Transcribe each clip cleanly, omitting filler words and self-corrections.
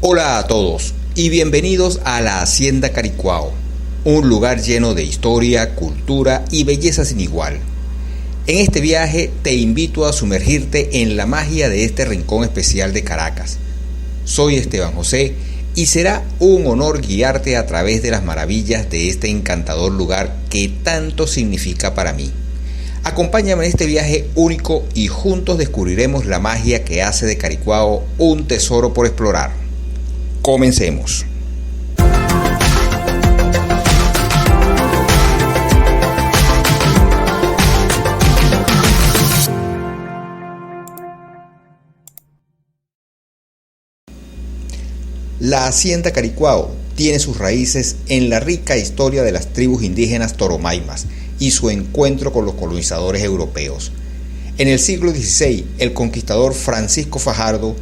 Hola a todos y bienvenidos a la Hacienda Caricuao, un lugar lleno de historia, cultura y belleza sin igual. En este viaje te invito a sumergirte en la magia de este rincón especial de Caracas. Soy Esteban José y será un honor guiarte a través de las maravillas de este encantador lugar que tanto significa para mí. Acompáñame en este viaje único y juntos descubriremos la magia que hace de Caricuao un tesoro por explorar. Comencemos. La Hacienda Caricuao tiene sus raíces en la rica historia de las tribus indígenas toromaimas y su encuentro con los colonizadores europeos. En el siglo XVI, el conquistador Francisco Fajardo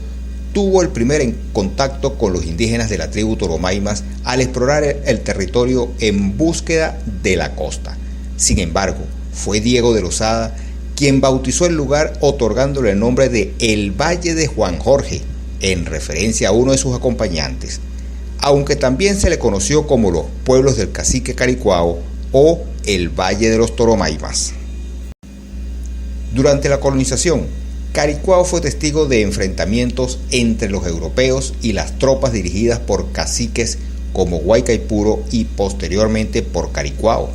tuvo el primer contacto con los indígenas de la tribu toromaimas al explorar el territorio en búsqueda de la costa. Sin embargo, fue Diego de Lozada quien bautizó el lugar otorgándole el nombre de El Valle de Juan Jorge, en referencia a uno de sus acompañantes, aunque también se le conoció como los pueblos del cacique Caricuao o el Valle de los Toromaimas. Durante la colonización, Caricuao fue testigo de enfrentamientos entre los europeos y las tropas dirigidas por caciques como Guaycaipuro y posteriormente por Caricuao.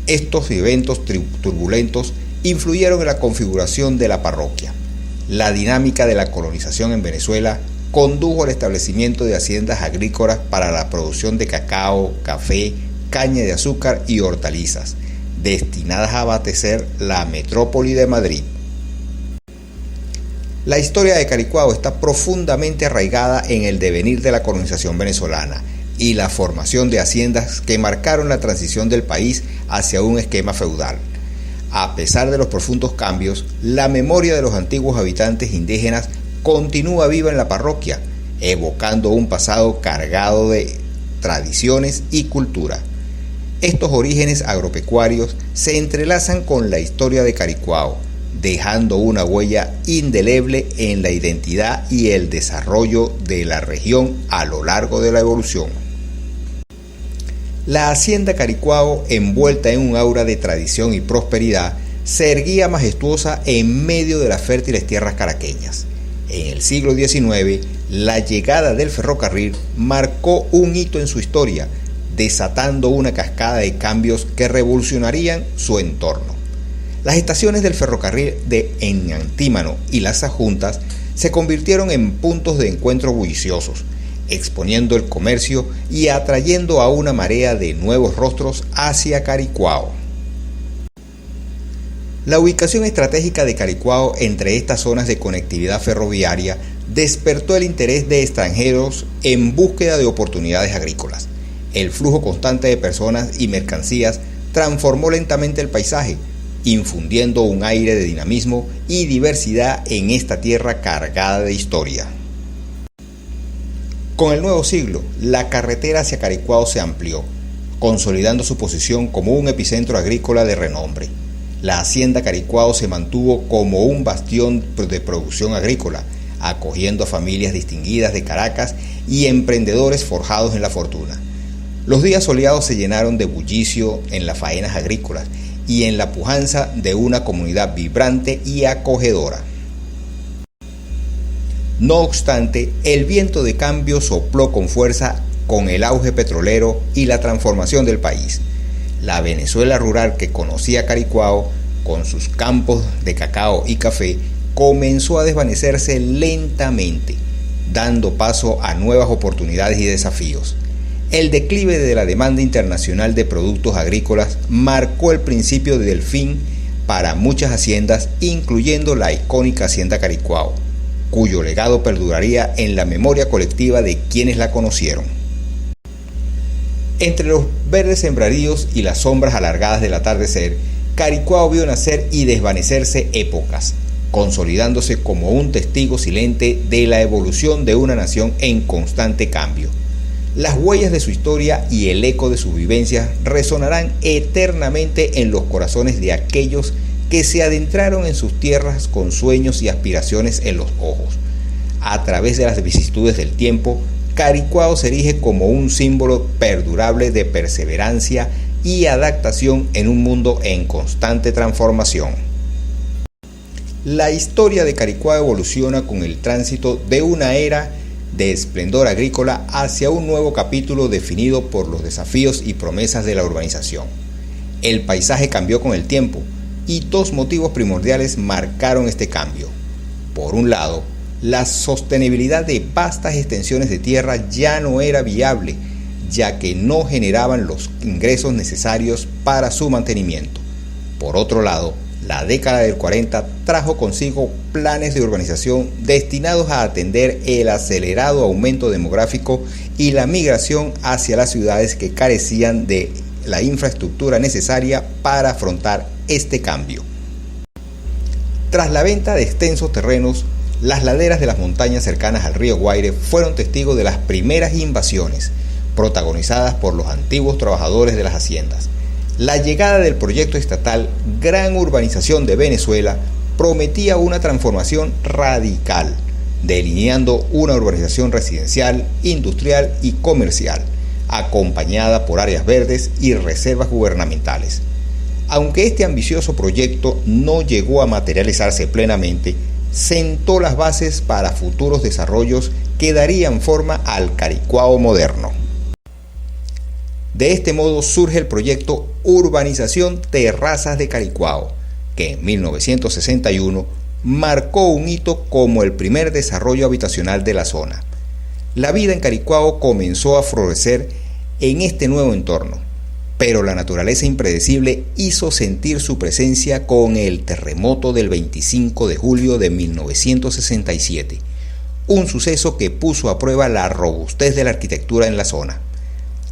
Estos eventos turbulentos influyeron en la configuración de la parroquia. La dinámica de la colonización en Venezuela condujo al establecimiento de haciendas agrícolas para la producción de cacao, café, caña de azúcar y hortalizas, destinadas a abastecer la metrópoli de Madrid. La historia de Caricuao está profundamente arraigada en el devenir de la colonización venezolana y la formación de haciendas que marcaron la transición del país hacia un esquema feudal. A pesar de los profundos cambios, la memoria de los antiguos habitantes indígenas continúa viva en la parroquia, evocando un pasado cargado de tradiciones y cultura. Estos orígenes agropecuarios se entrelazan con la historia de Caricuao, dejando una huella indeleble en la identidad y el desarrollo de la región a lo largo de la evolución. La Hacienda Caricuao, envuelta en un aura de tradición y prosperidad, se erguía majestuosa en medio de las fértiles tierras caraqueñas. En el siglo XIX, la llegada del ferrocarril marcó un hito en su historia, desatando una cascada de cambios que revolucionarían su entorno. Las estaciones del ferrocarril en Antímano y Las Adjuntas se convirtieron en puntos de encuentro bulliciosos, exponiendo el comercio y atrayendo a una marea de nuevos rostros hacia Caricuao. La ubicación estratégica de Caricuao entre estas zonas de conectividad ferroviaria despertó el interés de extranjeros en búsqueda de oportunidades agrícolas. El flujo constante de personas y mercancías transformó lentamente el paisaje, infundiendo un aire de dinamismo y diversidad en esta tierra cargada de historia. Con el nuevo siglo, la carretera hacia Caricuao se amplió, consolidando su posición como un epicentro agrícola de renombre. La Hacienda Caricuao se mantuvo como un bastión de producción agrícola, acogiendo a familias distinguidas de Caracas y emprendedores forjados en la fortuna. Los días soleados se llenaron de bullicio en las faenas agrícolas y en la pujanza de una comunidad vibrante y acogedora. No obstante, el viento de cambio sopló con fuerza con el auge petrolero y la transformación del país. La Venezuela rural que conocía Caricuao, con sus campos de cacao y café, comenzó a desvanecerse lentamente, dando paso a nuevas oportunidades y desafíos. El declive de la demanda internacional de productos agrícolas marcó el principio del fin para muchas haciendas, incluyendo la icónica Hacienda Caricuao, cuyo legado perduraría en la memoria colectiva de quienes la conocieron. Entre los verdes sembradíos y las sombras alargadas del atardecer, Caricuao vio nacer y desvanecerse épocas, consolidándose como un testigo silente de la evolución de una nación en constante cambio. Las huellas de su historia y el eco de sus vivencias resonarán eternamente en los corazones de aquellos que se adentraron en sus tierras con sueños y aspiraciones en los ojos. A través de las vicisitudes del tiempo, Caricuao se erige como un símbolo perdurable de perseverancia y adaptación en un mundo en constante transformación. La historia de Caricuao evoluciona con el tránsito de una era de esplendor agrícola hacia un nuevo capítulo definido por los desafíos y promesas de la urbanización. El paisaje cambió con el tiempo y dos motivos primordiales marcaron este cambio. Por un lado, la sostenibilidad de vastas extensiones de tierra ya no era viable, ya que no generaban los ingresos necesarios para su mantenimiento. Por otro lado, la década del 40 trajo consigo planes de urbanización destinados a atender el acelerado aumento demográfico y la migración hacia las ciudades que carecían de la infraestructura necesaria para afrontar este cambio. Tras la venta de extensos terrenos, las laderas de las montañas cercanas al río Guaire fueron testigos de las primeras invasiones, protagonizadas por los antiguos trabajadores de las haciendas. La llegada del proyecto estatal Gran Urbanización de Venezuela prometía una transformación radical, delineando una urbanización residencial, industrial y comercial, acompañada por áreas verdes y reservas gubernamentales. Aunque este ambicioso proyecto no llegó a materializarse plenamente, sentó las bases para futuros desarrollos que darían forma al Caricuao moderno. De este modo surge el proyecto Urbanización Terrazas de Caricuao, que en 1961 marcó un hito como el primer desarrollo habitacional de la zona. La vida en Caricuao comenzó a florecer en este nuevo entorno, pero la naturaleza impredecible hizo sentir su presencia con el terremoto del 25 de julio de 1967, un suceso que puso a prueba la robustez de la arquitectura en la zona.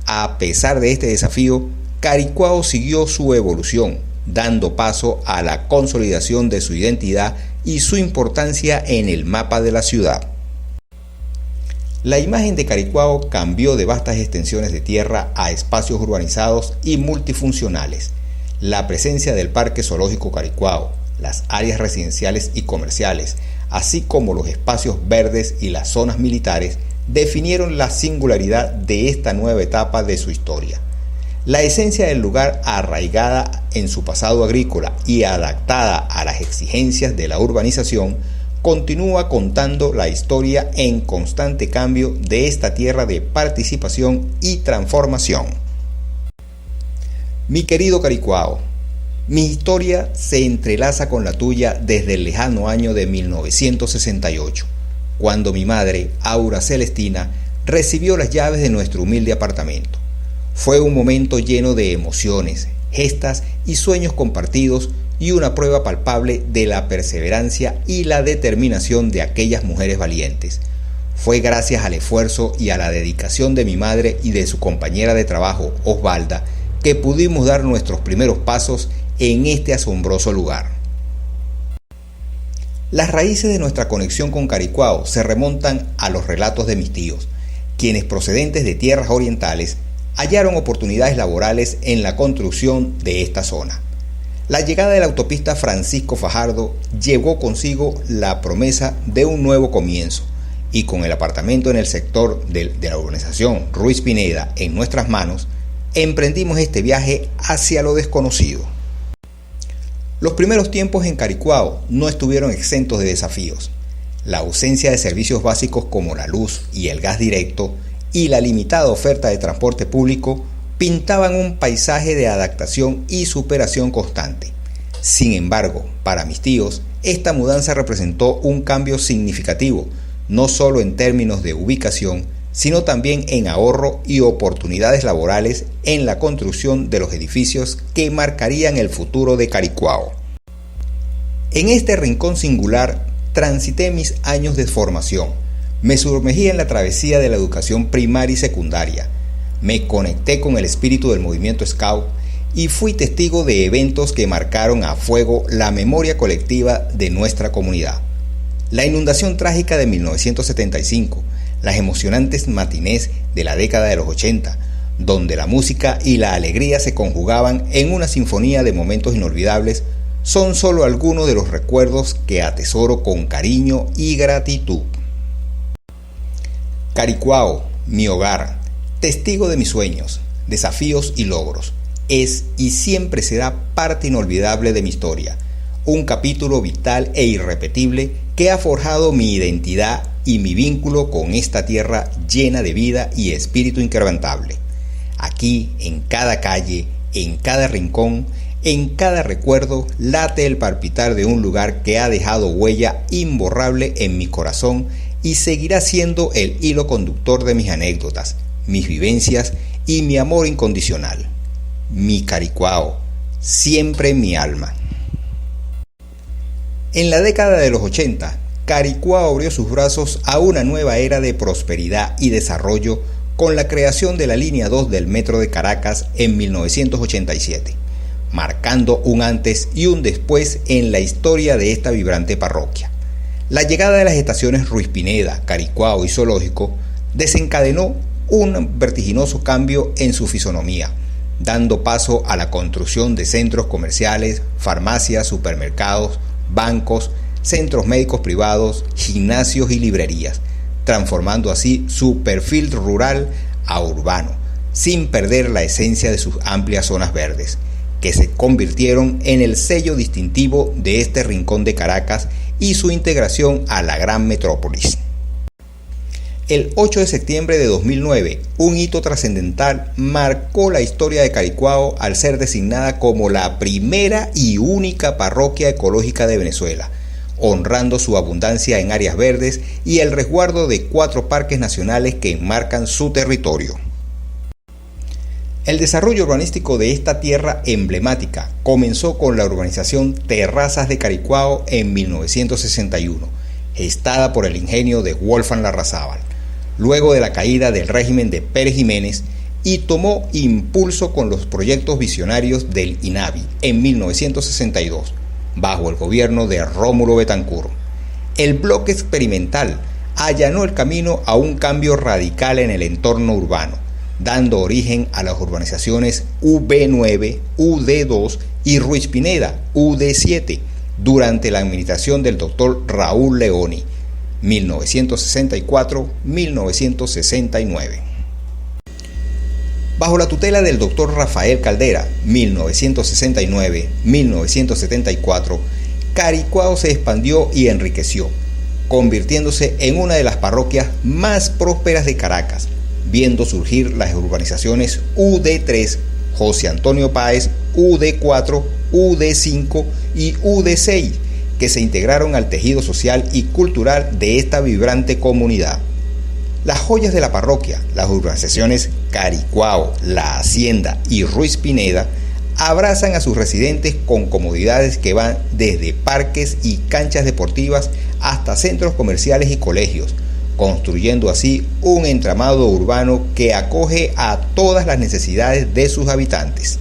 A pesar de este desafío, Caricuao siguió su evolución, dando paso a la consolidación de su identidad y su importancia en el mapa de la ciudad. La imagen de Caricuao cambió de vastas extensiones de tierra a espacios urbanizados y multifuncionales. La presencia del Parque Zoológico Caricuao, las áreas residenciales y comerciales, así como los espacios verdes y las zonas militares, definieron la singularidad de esta nueva etapa de su historia. La esencia del lugar, arraigada en su pasado agrícola y adaptada a las exigencias de la urbanización, continúa contando la historia en constante cambio de esta tierra de participación y transformación. Mi querido Caricuao, mi historia se entrelaza con la tuya desde el lejano año de 1968, cuando mi madre, Aura Celestina, recibió las llaves de nuestro humilde apartamento. Fue un momento lleno de emociones, gestas y sueños compartidos, y una prueba palpable de la perseverancia y la determinación de aquellas mujeres valientes. Fue gracias al esfuerzo y a la dedicación de mi madre y de su compañera de trabajo, Osvalda, que pudimos dar nuestros primeros pasos en este asombroso lugar. Las raíces de nuestra conexión con Caricuao se remontan a los relatos de mis tíos, quienes procedentes de tierras orientales hallaron oportunidades laborales en la construcción de esta zona. La llegada de la autopista Francisco Fajardo llevó consigo la promesa de un nuevo comienzo, y con el apartamento en el sector de la urbanización Ruiz Pineda en nuestras manos, emprendimos este viaje hacia lo desconocido. Los primeros tiempos en Caricuao no estuvieron exentos de desafíos. La ausencia de servicios básicos como la luz y el gas directo y la limitada oferta de transporte público pintaban un paisaje de adaptación y superación constante. Sin embargo, para mis tíos, esta mudanza representó un cambio significativo, no solo en términos de ubicación, sino también en ahorro y oportunidades laborales en la construcción de los edificios que marcarían el futuro de Caricuao. En este rincón singular transité mis años de formación. Me sumergí en la travesía de la educación primaria y secundaria. Me conecté con el espíritu del movimiento Scout y fui testigo de eventos que marcaron a fuego la memoria colectiva de nuestra comunidad. La inundación trágica de 1975, las emocionantes matinés de la década de los 80, donde la música y la alegría se conjugaban en una sinfonía de momentos inolvidables, son solo algunos de los recuerdos que atesoro con cariño y gratitud. Caricuao, mi hogar, testigo de mis sueños, desafíos y logros. Es y siempre será parte inolvidable de mi historia, un capítulo vital e irrepetible que ha forjado mi identidad y mi vínculo con esta tierra llena de vida y espíritu inquebrantable. Aquí, en cada calle, en cada rincón, en cada recuerdo, late el palpitar de un lugar que ha dejado huella imborrable en mi corazón y seguirá siendo el hilo conductor de mis anécdotas, mis vivencias y mi amor incondicional. Mi Caricuao, siempre en mi alma. En la década de los 80, Caricuao abrió sus brazos a una nueva era de prosperidad y desarrollo con la creación de la línea 2 del Metro de Caracas en 1987, marcando un antes y un después en la historia de esta vibrante parroquia. La llegada de las estaciones Ruiz Pineda, Caricuao y Zoológico desencadenó un vertiginoso cambio en su fisonomía, dando paso a la construcción de centros comerciales, farmacias, supermercados, bancos, centros médicos privados, gimnasios y librerías, transformando así su perfil rural a urbano, sin perder la esencia de sus amplias zonas verdes, que se convirtieron en el sello distintivo de este rincón de Caracas y su integración a la gran metrópolis. El 8 de septiembre de 2009, un hito trascendental marcó la historia de Caricuao al ser designada como la primera y única parroquia ecológica de Venezuela, honrando su abundancia en áreas verdes y el resguardo de 4 parques nacionales que enmarcan su territorio. El desarrollo urbanístico de esta tierra emblemática comenzó con la urbanización Terrazas de Caricuao en 1961, gestada por el ingenio de Wolfgang Larrazábal, luego de la caída del régimen de Pérez Jiménez, y tomó impulso con los proyectos visionarios del INAVI en 1962, bajo el gobierno de Rómulo Betancourt. El bloque experimental allanó el camino a un cambio radical en el entorno urbano, dando origen a las urbanizaciones UB9, UD2 y Ruiz Pineda, UD7, durante la administración del doctor Raúl Leoni, 1964-1969. Bajo la tutela del doctor Rafael Caldera, 1969-1974, Caricuao se expandió y enriqueció, convirtiéndose en una de las parroquias más prósperas de Caracas, viendo surgir las urbanizaciones UD3, José Antonio Páez, UD4, UD5 y UD6, que se integraron al tejido social y cultural de esta vibrante comunidad. Las joyas de la parroquia, las urbanizaciones Caricuao, La Hacienda y Ruiz Pineda, abrazan a sus residentes con comodidades que van desde parques y canchas deportivas hasta centros comerciales y colegios, construyendo así un entramado urbano que acoge a todas las necesidades de sus habitantes.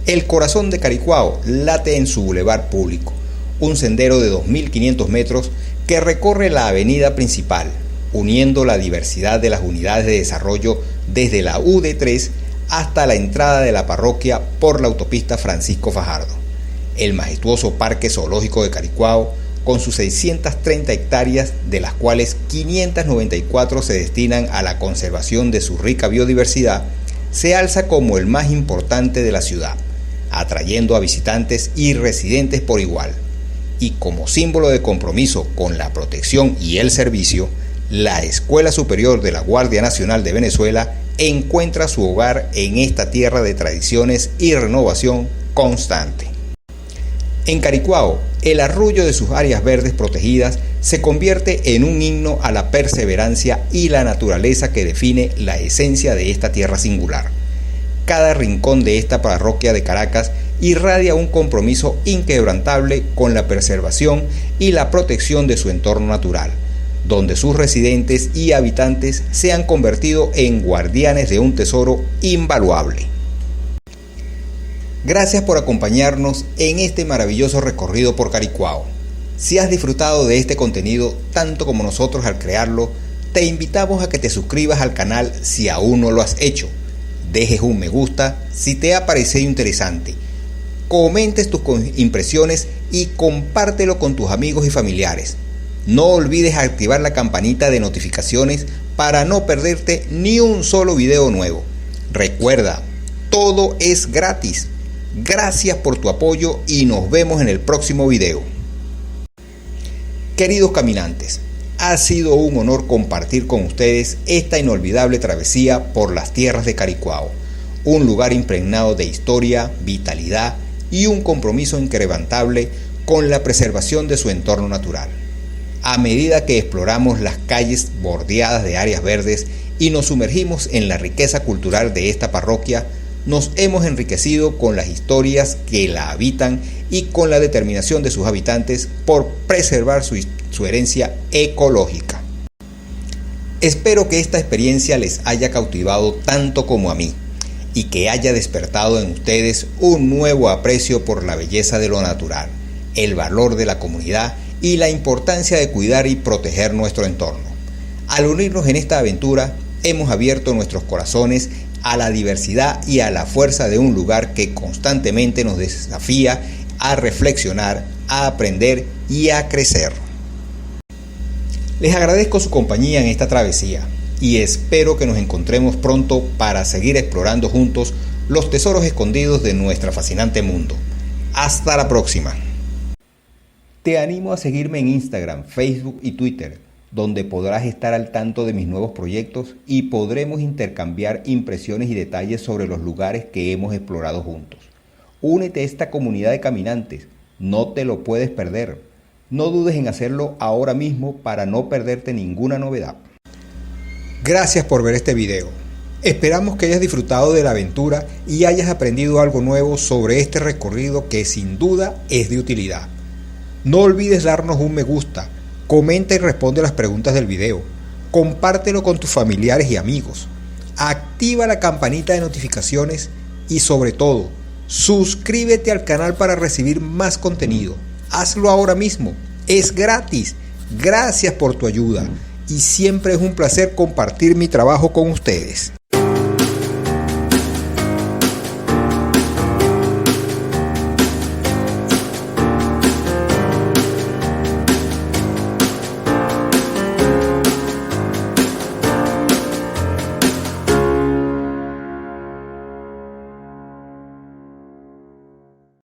El corazón de Caricuao late en su bulevar público, un sendero de 2.500 metros que recorre la avenida principal, uniendo la diversidad de las unidades de desarrollo desde la UD3 hasta la entrada de la parroquia por la autopista Francisco Fajardo. El majestuoso Parque Zoológico de Caricuao, con sus 630 hectáreas, de las cuales 594 se destinan a la conservación de su rica biodiversidad, se alza como el más importante de la ciudad, atrayendo a visitantes y residentes por igual. Y como símbolo de compromiso con la protección y el servicio, la Escuela Superior de la Guardia Nacional de Venezuela encuentra su hogar en esta tierra de tradiciones y renovación constante. En Caricuao, el arrullo de sus áreas verdes protegidas se convierte en un himno a la perseverancia y la naturaleza que define la esencia de esta tierra singular. Cada rincón de esta parroquia de Caracas irradia un compromiso inquebrantable con la preservación y la protección de su entorno natural, donde sus residentes y habitantes se han convertido en guardianes de un tesoro invaluable. Gracias por acompañarnos en este maravilloso recorrido por Caricuao. Si has disfrutado de este contenido tanto como nosotros al crearlo, te invitamos a que te suscribas al canal si aún no lo has hecho, dejes un me gusta si te ha parecido interesante, comentes tus impresiones y compártelo con tus amigos y familiares. No olvides activar la campanita de notificaciones para no perderte ni un solo video nuevo. Recuerda, todo es gratis. Gracias por tu apoyo y nos vemos en el próximo video. Queridos caminantes, ha sido un honor compartir con ustedes esta inolvidable travesía por las tierras de Caricuao, un lugar impregnado de historia, vitalidad y un compromiso inquebrantable con la preservación de su entorno natural. A medida que exploramos las calles bordeadas de áreas verdes y nos sumergimos en la riqueza cultural de esta parroquia, nos hemos enriquecido con las historias que la habitan y con la determinación de sus habitantes por preservar su herencia ecológica. Espero que esta experiencia les haya cautivado tanto como a mí y que haya despertado en ustedes un nuevo aprecio por la belleza de lo natural, el valor de la comunidad y la importancia de cuidar y proteger nuestro entorno. Al unirnos en esta aventura, hemos abierto nuestros corazones a la diversidad y a la fuerza de un lugar que constantemente nos desafía a reflexionar, a aprender y a crecer. Les agradezco su compañía en esta travesía y espero que nos encontremos pronto para seguir explorando juntos los tesoros escondidos de nuestro fascinante mundo. Hasta la próxima. Te animo a seguirme en Instagram, Facebook y Twitter, donde podrás estar al tanto de mis nuevos proyectos y podremos intercambiar impresiones y detalles sobre los lugares que hemos explorado juntos. Únete a esta comunidad de caminantes, no te lo puedes perder. No dudes en hacerlo ahora mismo para no perderte ninguna novedad. Gracias por ver este video. Esperamos que hayas disfrutado de la aventura y hayas aprendido algo nuevo sobre este recorrido que sin duda es de utilidad. No olvides darnos un me gusta, comenta y responde las preguntas del video, compártelo con tus familiares y amigos, activa la campanita de notificaciones y sobre todo, suscríbete al canal para recibir más contenido. Hazlo ahora mismo, es gratis. Gracias por tu ayuda y siempre es un placer compartir mi trabajo con ustedes.